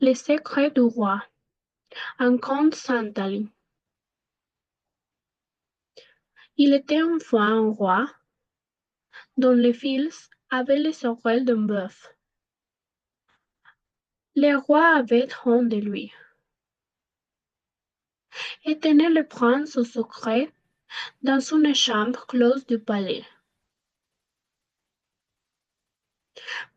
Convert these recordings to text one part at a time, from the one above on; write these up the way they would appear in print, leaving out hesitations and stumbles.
Les secrets du roi. Un conte santali. Il était une fois un roi dont les fils avaient les oreilles d'un bœuf. Le roi avait honte de lui et tenait le prince au secret dans une chambre close du palais.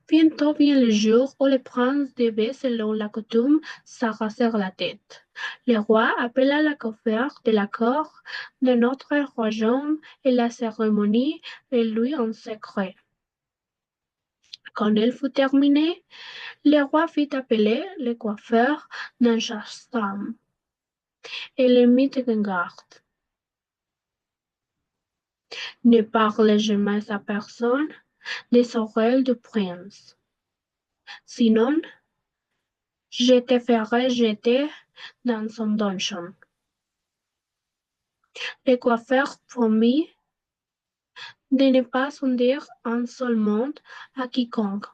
Bientôt vient le jour où le prince devait, selon la coutume, s'arraser la tête. Le roi appela la coiffeur de la cour de notre royaume et la cérémonie et lui en secret. Quand elle fut terminée, le roi fit appeler le coiffeur dans chaque chambre et le mit en garde. Ne parle jamais à personne des oreilles du prince, sinon je te ferai jeter dans son donjon. Le coiffeur promit de ne pas en dire un seul mot à quiconque,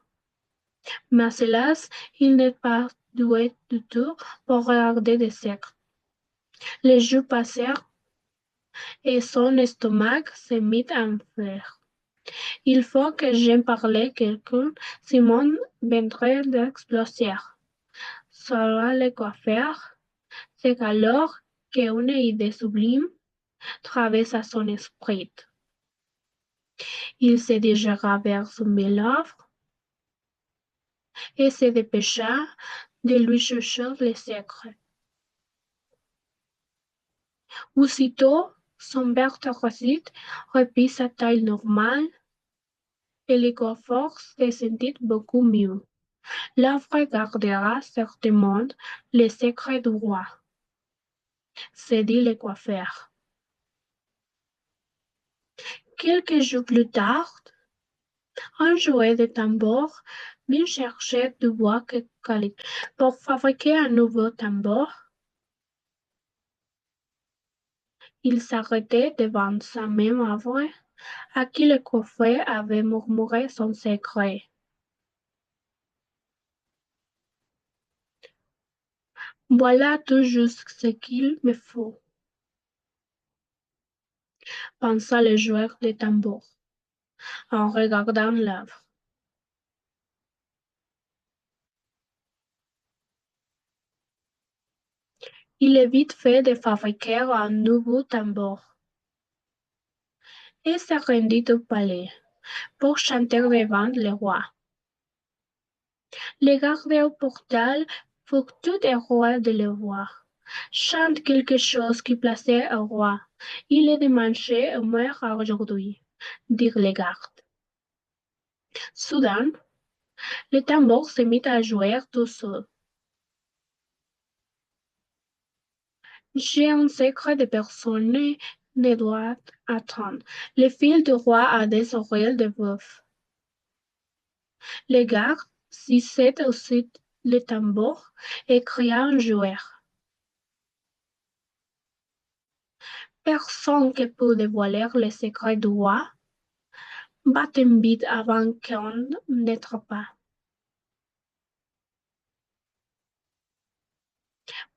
mais hélas, il n'est pas doué du tout pour regarder des secrets. Les jours passèrent et son estomac se mit à enfler. Il faut que j'en parle quelqu'un, Simon viendrait d'exploser. Sera le coiffeur. C'est alors qu'une idée sublime traversa son esprit. Il se dirigea vers son bel offre et se dépêcha de lui chercher le secret. Aussitôt, son bec torsit reprit sa taille normale et le coiffeur se sentit beaucoup mieux. L'offre gardera certainement le secret du roi, se dit le coiffeur. Quelques jours plus tard, un joueur de tambour vint chercher du bois de qualité pour fabriquer un nouveau tambour. Il s'arrêtait devant sa même œuvre à qui le coiffeur avait murmuré son secret. Voilà tout juste ce qu'il me faut, pensa le joueur de tambour en regardant l'œuvre. Il est vite fait de fabriquer un nouveau tambour et se rendit au palais pour chanter devant le roi. Le gardien au portail fut tout heureux de le voir. Chante quelque chose qui plaisait au roi. Il est de manger au meilleur aujourd'hui, dirent les gardes. Soudain, le tambour se mit à jouer tout seul. J'ai un secret de personne ne doit attendre. Le fil du roi a des oreilles de bœuf. Les gardes saisirent aussi le tambour et cria un joueur. Personne ne peut dévoiler le secret du roi. Batten vite avant qu'on n'entre pas.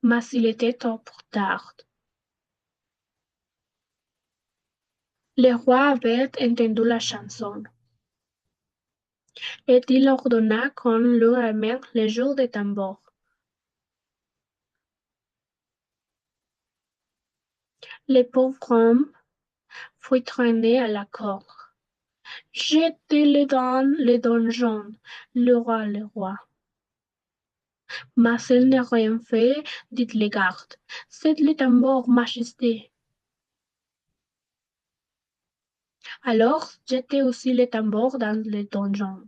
Mais il était trop tard. Le roi avait entendu la chanson et il ordonna qu'on lui remette le jour de tambour. Le pauvre homme fut traîné à la cour. Jetez-le dans le donjon, le roi. Mais il n'a rien fait, dit le garde. C'est le tambour, majesté. Alors, jetez aussi le tambour dans le donjon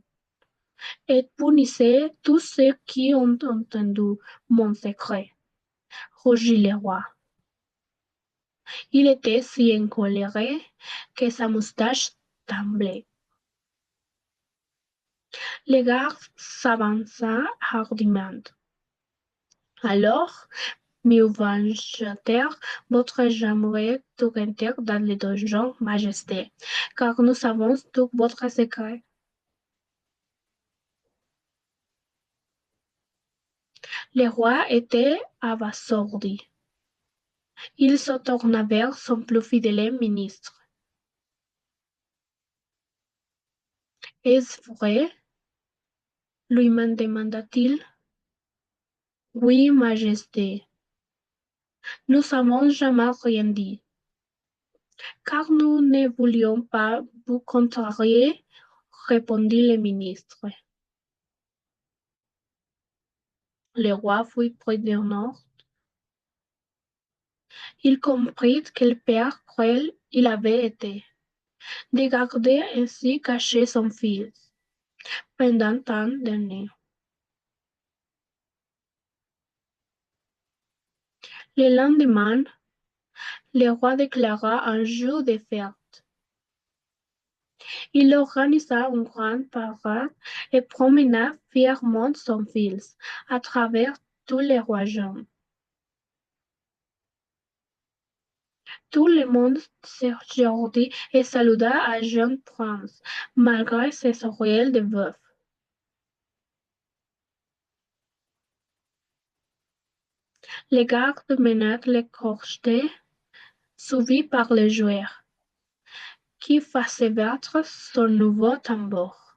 et punissez tous ceux qui ont entendu mon secret, rugit le roi. Il était si encoléré que sa moustache tremblait. Le garde s'avança hardiment. Alors, mieux vaut jeter votre jambe tout entière dans le donjon, majesté, car nous savons tout votre secret. Le roi était abasourdi. Il se tourna vers son plus fidèle ministre. Est-ce vrai? Lui demanda-t-il. Oui, Majesté. Nous n'avons jamais rien dit, car nous ne voulions pas vous contrarier, répondit le ministre. Le roi fut prudent. Il comprit quel père cruel il avait été, de garder ainsi caché son fils pendant tant d'années. Le lendemain, le roi déclara un jour de fête. Il organisa une grande parade et promena fièrement son fils à travers tout le royaume. Tout le monde s'éjourdit et saluda un jeune prince, malgré ses oreilles de veuf. Les gardes menèrent le cortège, suivi par les joueurs, qui faisaient battre son nouveau tambour.